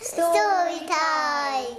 Story time.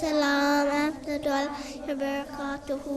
Salam Abdul Barakatuhu.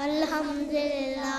Alhamdulillah.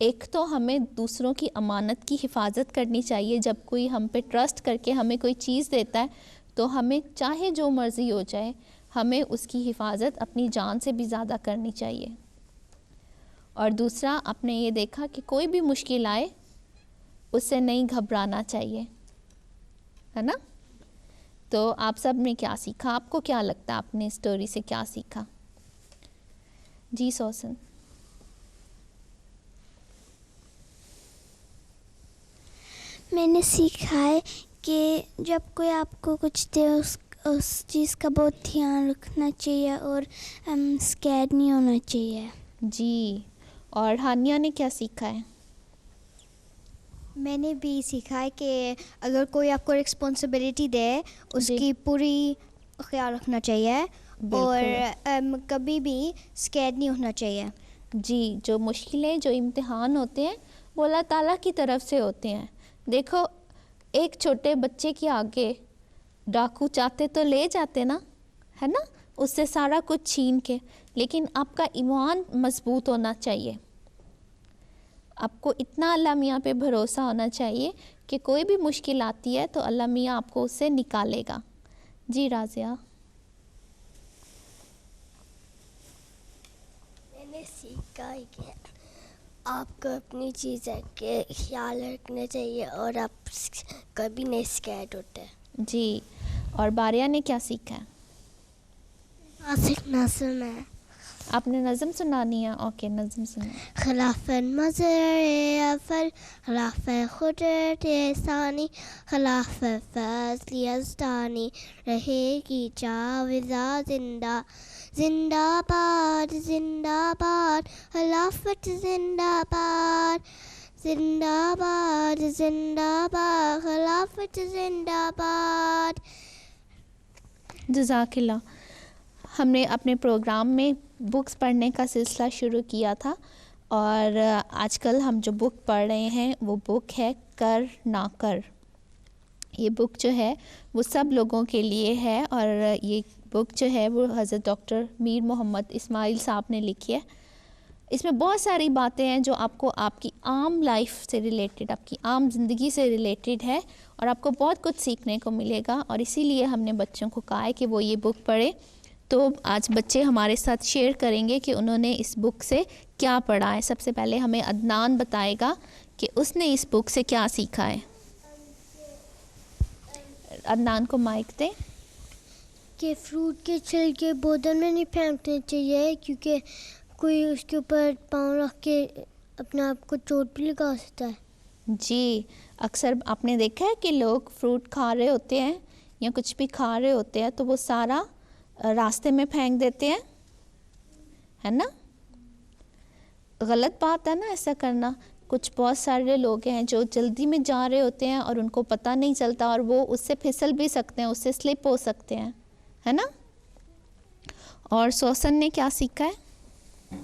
ایک تو ہمیں دوسروں کی امانت کی حفاظت کرنی چاہیے. جب کوئی ہم پہ ٹرسٹ کر کے ہمیں کوئی چیز دیتا ہے تو ہمیں چاہے جو مرضی ہو جائے ہمیں اس کی حفاظت اپنی جان سے بھی زیادہ کرنی چاہیے. اور دوسرا آپ نے یہ دیکھا کہ کوئی بھی مشکل آئے اس سے نہیں گھبرانا چاہیے, ہے نا. تو آپ سب نے کیا سیکھا؟ آپ کو کیا لگتا ہے آپ نے اسٹوری سے کیا سیکھا؟ جی سوسن. میں نے سیکھا ہے کہ جب کوئی آپ کو کچھ دے اس چیز کا بہت دھیان رکھنا چاہیے اور اسکیئر نہیں ہونا چاہیے. جی. اور ہانیہ نے کیا سیکھا ہے؟ میں نے بھی سیکھا ہے کہ اگر کوئی آپ کو رسپانسبلٹی دے اس جی. کی پوری خیال رکھنا چاہیے اور بالکل. کبھی بھی اسکیئر نہیں ہونا چاہیے. جی. جو مشکلیں جو امتحان ہوتے ہیں وہ اللہ تعالیٰ کی طرف سے ہوتے ہیں. دیکھو ایک چھوٹے بچے کے آگے ڈاکو چاہتے تو لے جاتے نا, ہے نا, اس سے سارا کچھ چھین کے, لیکن آپ کا ایمان مضبوط ہونا چاہیے. آپ کو اتنا اللہ میاں پہ بھروسہ ہونا چاہیے کہ کوئی بھی مشکل آتی ہے تو اللہ میاں آپ کو اس سے نکالے گا. جی رازیہ. میں نے سیکھا ہے کہ آپ کو اپنی چیزیں کے خیال رکھنا چاہیے اور آپ کبھی نہیں اسکیئرڈ ہوتے. جی. اور باریہ نے کیا سیکھا ہے؟ آصف ناظم ہے. آپ نے نظم سنانی ہے؟ اوکے نظم سنا. خلاف مظہر اول خلاف قدرت ثانی خلاف فضل یزدانی رہے گی جاویدہ زندہ. زندہ باد زندہ باد خلافت زندہ باد. زندہ باد زندہ باد خلافت زندہ باد. جزاک اللہ. ہم نے اپنے پروگرام میں بکس پڑھنے کا سلسلہ شروع کیا تھا اور آج کل ہم جو بک پڑھ رہے ہیں وہ بک ہے کر نہ کر. یہ بک جو ہے وہ سب لوگوں کے لیے ہے اور یہ بک جو ہے وہ حضرت ڈاکٹر میر محمد اسماعیل صاحب نے لکھی ہے. اس میں بہت ساری باتیں ہیں جو آپ کو آپ کی عام لائف سے ریلیٹڈ, آپ کی عام زندگی سے ریلیٹڈ ہے اور آپ کو بہت کچھ سیکھنے کو ملے گا. اور اسی لیے ہم نے بچوں کو کہا ہے کہ وہ یہ بک پڑھے. تو آج بچے ہمارے ساتھ شیئر کریں گے کہ انہوں نے اس بک سے کیا پڑھا ہے. سب سے پہلے ہمیں عدنان بتائے گا کہ اس نے اس بک سے کیا سیکھا ہے. عدنان کو مائک دیں. کہ فروٹ کے چھلکے بوتل میں نہیں پھینکنے چاہیے کیونکہ کوئی اس کے اوپر پاؤں رکھ کے اپنے آپ کو چوٹ بھی لگا سکتا ہے. جی. اکثر آپ نے دیکھا ہے کہ لوگ فروٹ کھا رہے ہوتے ہیں یا کچھ بھی کھا رہے ہوتے ہیں تو وہ سارا راستے میں پھینک دیتے ہیں, ہے نا. غلط بات ہے نا ایسا کرنا. کچھ بہت سارے لوگ ہیں جو جلدی میں جا رہے ہوتے ہیں اور ان کو پتہ نہیں چلتا اور وہ اس سے پھسل بھی سکتے ہیں, اس سے سلپ ہو سکتے ہیں, ہے نا. اور سوسن نے کیا سیکھا ہے؟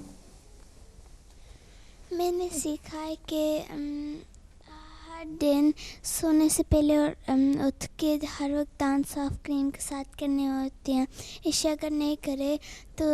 میں نے سیکھا ہے کہ ہر دن سونے سے پہلے اور اٹھ کے ہر وقت دانت صاف کریم کے ساتھ کرنے ہوتے ہیں. عشاء اگر نہیں کرے تو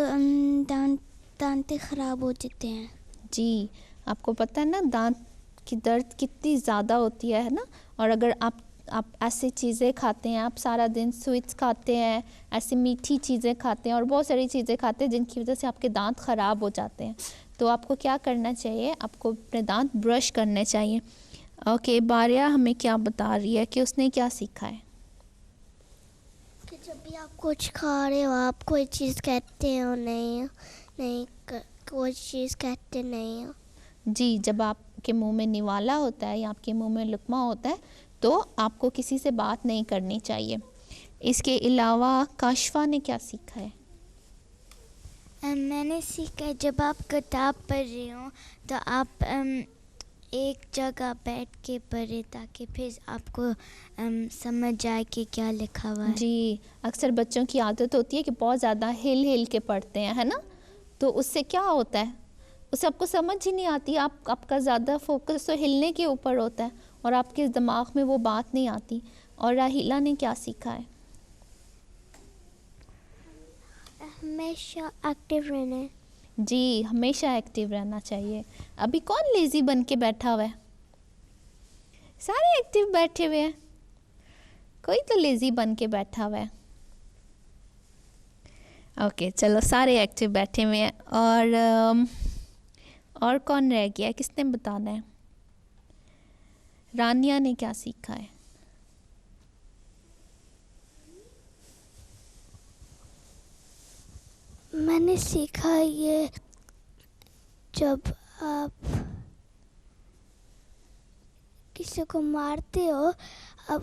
دانتیں خراب ہو جاتے ہیں. جی. آپ کو پتہ ہے نا دانت کی درد کتنی زیادہ ہوتی ہے نا. اور اگر آپ ایسی چیزیں کھاتے ہیں, آپ سارا دن سویٹس کھاتے ہیں, ایسی میٹھی چیزیں کھاتے ہیں اور بہت ساری چیزیں کھاتے ہیں جن کی وجہ سے آپ کے دانت خراب ہو جاتے ہیں, تو آپ کو کیا کرنا چاہیے؟ آپ کو اپنے دانت برش کرنے چاہیے. اوکے. باریہ ہمیں کیا بتا رہی ہے کہ اس نے کیا سیکھا ہے؟ کہ جب بھی آپ کچھ کھا رہے ہو آپ کوئی چیز کہتے ہو نہیں کوئی چیز کہتے نہیں ہو. جی. جب آپ کے منہ میں نوالا ہوتا ہے یا آپ کے منہ میں لقمہ ہوتا ہے تو آپ کو کسی سے بات نہیں کرنی چاہیے. اس کے علاوہ کاشفہ نے کیا سیکھا ہے؟ میں نے سیکھا ہے جب آپ کتاب پڑھ رہے ہوں تو آپ ایک جگہ بیٹھ کے پڑھیں تاکہ پھر آپ کو سمجھ آئے کہ کیا لکھا ہوا ہے. جی. اکثر بچوں کی عادت ہوتی ہے کہ بہت زیادہ ہل کے پڑھتے ہیں, ہے نا. تو اس سے کیا ہوتا ہے, اسے آپ کو سمجھ ہی نہیں آتی. آپ کا زیادہ فوکس تو ہلنے کے اوپر ہوتا ہے اور آپ کے دماغ میں وہ بات نہیں آتی. اور راحیلہ نے کیا سیکھا ہے؟ ہمیشہ ایکٹیو رہنا ہے. جی ہمیشہ ایکٹیو رہنا چاہیے. ابھی کون لیزی بن کے بیٹھا ہوا ہے؟ سارے ایکٹیو بیٹھے ہوئے ہیں. کوئی تو لیزی بن کے بیٹھا ہوا ہے. اوکے چلو سارے ایکٹیو بیٹھے ہوئے ہیں. اور کون رہ گیا؟ کس نے بتانا ہے؟ رانیہ نے کیا سیکھا ہے؟ میں نے سیکھا یہ جب آپ کسی کو مارتے ہو اب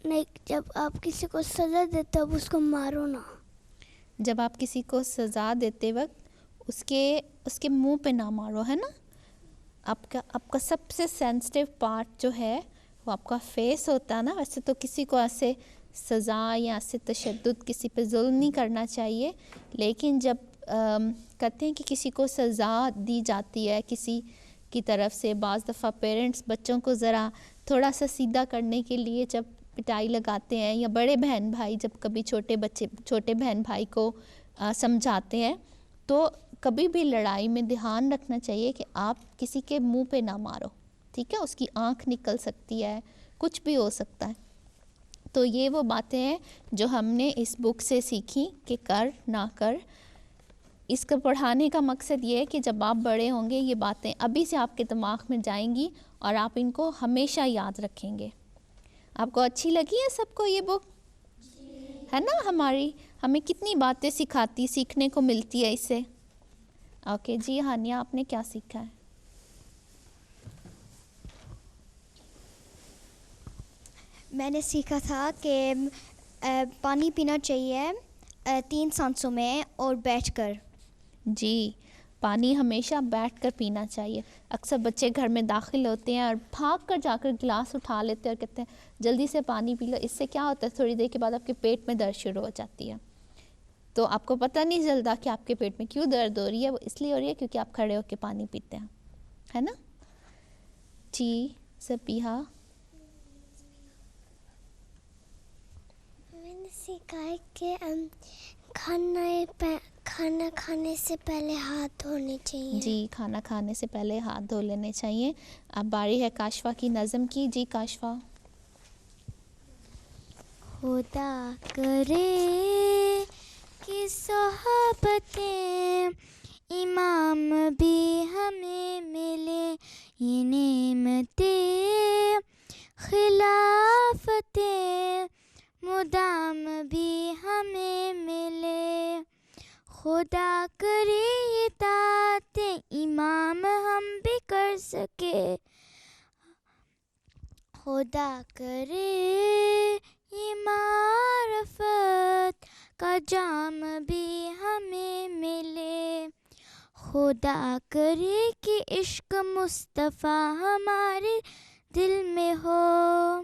نہیں، جب آپ کسی کو سزا دیتے ہو اب اس کو مارو نا. جب آپ کسی کو سزا دیتے وقت اس کے منہ پہ نہ مارو، ہے نا. آپ کا سب سے سینسٹیو پارٹ جو ہے وہ آپ کا فیس ہوتا ہے نا. ویسے تو کسی کو ایسے سزا یا ایسے تشدد کسی پہ ظلم نہیں کرنا چاہیے، لیکن جب کہتے ہیں کہ کسی کو سزا دی جاتی ہے کسی کی طرف سے، بعض دفعہ پیرنٹس بچوں کو ذرا تھوڑا سا سیدھا کرنے کے لیے جب پٹائی لگاتے ہیں، یا بڑے بہن بھائی جب کبھی چھوٹے بہن بھائی کو سمجھاتے ہیں، تو کبھی بھی لڑائی میں دھیان رکھنا چاہیے کہ آپ کسی کے منہ پہ نہ مارو. ٹھیک ہے، اس کی آنکھ نکل سکتی ہے، کچھ بھی ہو سکتا ہے. تو یہ وہ باتیں ہیں جو ہم نے اس بک سے سیکھی کہ کر نہ کر. اس کو پڑھانے کا مقصد یہ ہے کہ جب آپ بڑے ہوں گے یہ باتیں ابھی سے آپ کے دماغ میں جائیں گی اور آپ ان کو ہمیشہ یاد رکھیں گے. آپ کو اچھی لگی ہے سب کو یہ بک؟ ہے نا. ہمیں کتنی باتیں سیکھنے کو ملتی ہے اس سے. اوکے جی ہانیہ، آپ نے کیا سیکھا ہے؟ میں نے سیکھا تھا کہ پانی پینا چاہیے 3 سانسوں میں اور بیٹھ کر. جی پانی ہمیشہ بیٹھ کر پینا چاہیے. اکثر بچے گھر میں داخل ہوتے ہیں اور بھاگ کر جا کر گلاس اٹھا لیتے ہیں اور کہتے ہیں جلدی سے پانی پی لو. اس سے کیا ہوتا ہے، تھوڑی دیر کے بعد آپ کے پیٹ میں درد شروع ہو جاتی ہے. تو آپ کو پتہ نہیں چلتا کہ آپ کے پیٹ میں کیوں درد ہو رہی ہے. وہ اس لیے ہو رہی ہے کیونکہ آپ کھڑے ہو کے پانی پیتے ہیں، ہے نا. جی سبیحہ. میں نے سیکھا ہے کہ کھانا کھانے سے پہلے ہاتھ دھونے چاہیے. جی کھانا کھانے سے پہلے ہاتھ دھو لینے چاہیے. اب باری ہے کاشفہ کی نظم کی. جی کاشفہ. خدا کرے کہ صحابتیں امام بھی ہمیں ملے، یہ نعمتیں خلافتیں مدام بھی ہمیں ملے. خدا کرے اطاعت امام ہم بھی کر سکے، خدا کرے معرفت کا جام بھی ہمیں ملے. خدا کرے کہ عشق مصطفیٰ ہمارے دل میں ہو،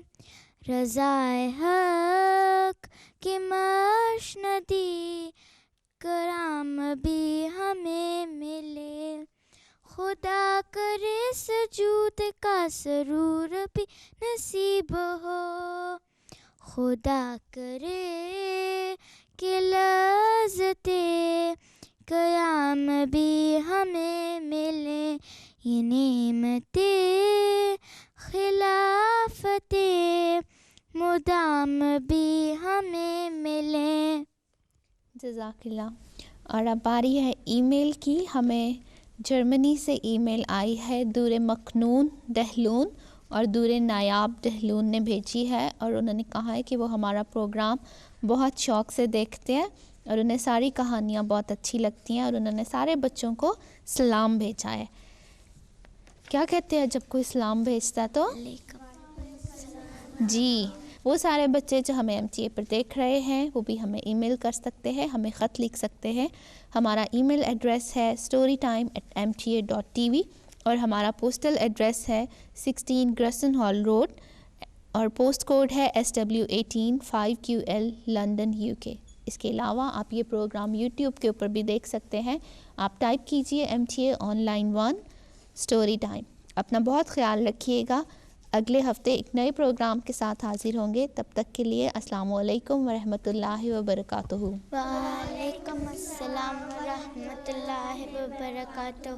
رضائے حق کی مشندی کرام بھی ہمیں ملے. خدا کرے سجود کا سرور بھی نصیب ہو، خدا کرے کہ لذت قیام بھی ہمیں ملے، یہ نعمتیں خلافتیں مدام بھی ہمیں ملے. جزاک اللہ. اور اب باری ہے ای میل کی. ہمیں جرمنی سے ای میل آئی ہے. دور مکنون دہلون اور دور نایاب دہلون نے بھیجی ہے، اور انہوں نے کہا ہے کہ وہ ہمارا پروگرام بہت شوق سے دیکھتے ہیں اور انہیں ساری کہانیاں بہت اچھی لگتی ہیں، اور انہوں نے سارے بچوں کو سلام بھیجا ہے. کیا کہتے ہیں جب کوئی سلام بھیجتا ہے تو؟ جی وہ سارے بچے جو ہمیں MTA پر دیکھ رہے ہیں وہ بھی ہمیں ای میل کر سکتے ہیں، ہمیں خط لکھ سکتے ہیں. ہمارا ای میل ایڈریس ہے storytime@mta.tv اور ہمارا پوسٹل ایڈریس ہے 16 گرسن ہال روڈ اور پوسٹ کوڈ ہے SW18 5QL لنڈن UK. اس کے علاوہ آپ یہ پروگرام یوٹیوب کے اوپر بھی دیکھ سکتے ہیں. آپ ٹائپ کیجئے MTA on line 1 story time. اپنا بہت خیال رکھیے گا. اگلے ہفتے ایک نئے پروگرام کے ساتھ حاضر ہوں گے. تب تک کے لیے السلام علیکم ورحمۃ اللہ وبرکاتہ. وعلیکم السلام ورحمۃ اللہ وبرکاتہ.